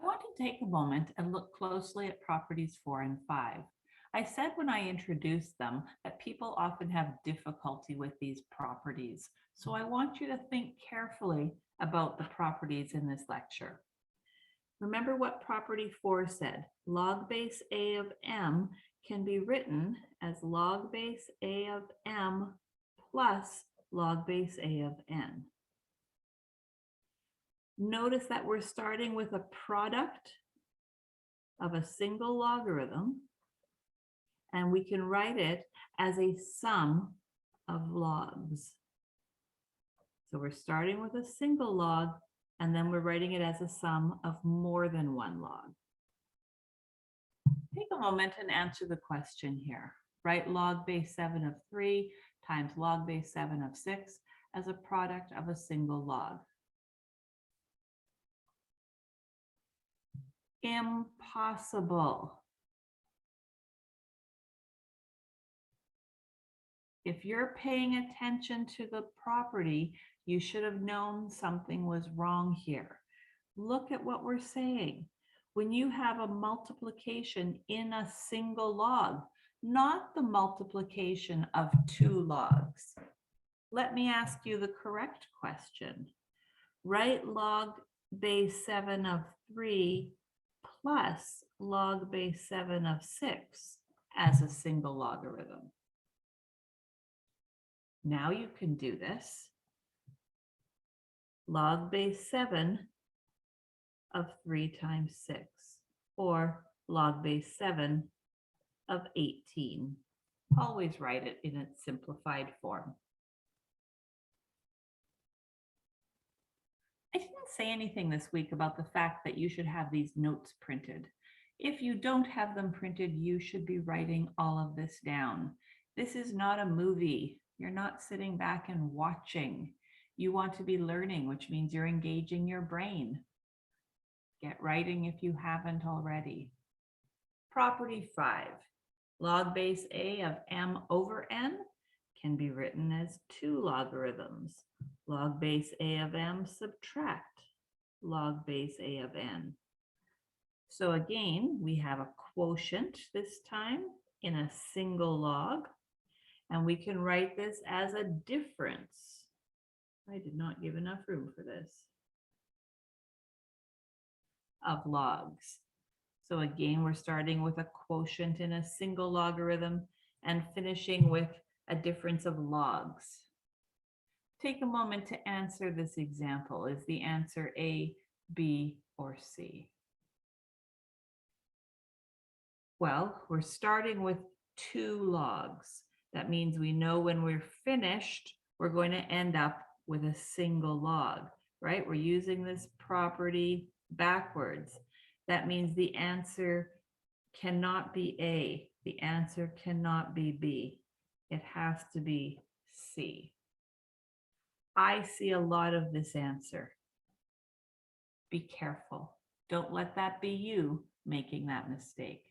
I want to take a moment and look closely at properties 4 and 5. I said when I introduced them that people often have difficulty with these properties. So I want you to think carefully about the properties in this lecture. Remember what property 4 said. Log base A of m can be written as log base A of m plus log base A of n. Notice that we're starting with a product of a single logarithm, and we can write it as a sum of logs. So we're starting with a single log, and then we're writing it as a sum of more than one log. Take a moment and answer the question here. Write log base 7 of 3 times log base 7 of 6 as a product of a single log. Impossible. If you're paying attention to the property, you should have known something was wrong here. Look at what we're saying. When you have a multiplication in a single log, not the multiplication of 2 logs. Let me ask you the correct question. Write log base 7 of 3 plus log base 7 of 6 as a single logarithm. Now you can do this. Log base 7 of 3 times 6, or log base 7 of 18. Always write it in its simplified form. I didn't say anything this week about the fact that you should have these notes printed. If you don't have them printed, you should be writing all of this down. This is not a movie. You're not sitting back and watching. You want to be learning, which means you're engaging your brain. Get writing if you haven't already. Property 5. Log base A of m over n can be written as 2 logarithms. Log base A of m subtract log base A of n. So again, we have a quotient this time in a single log, and we can write this as a difference. I did not give enough room for this. Of logs. So again, we're starting with a quotient in a single logarithm and finishing with a difference of logs. Take a moment to answer this example. Is the answer A, B, or C? Well, we're starting with 2 logs. That means we know when we're finished, we're going to end up with a single log, right? We're using this property backwards. That means the answer cannot be A. The answer cannot be B. It has to be C. I see a lot of this answer. Be careful. Don't let that be you making that mistake.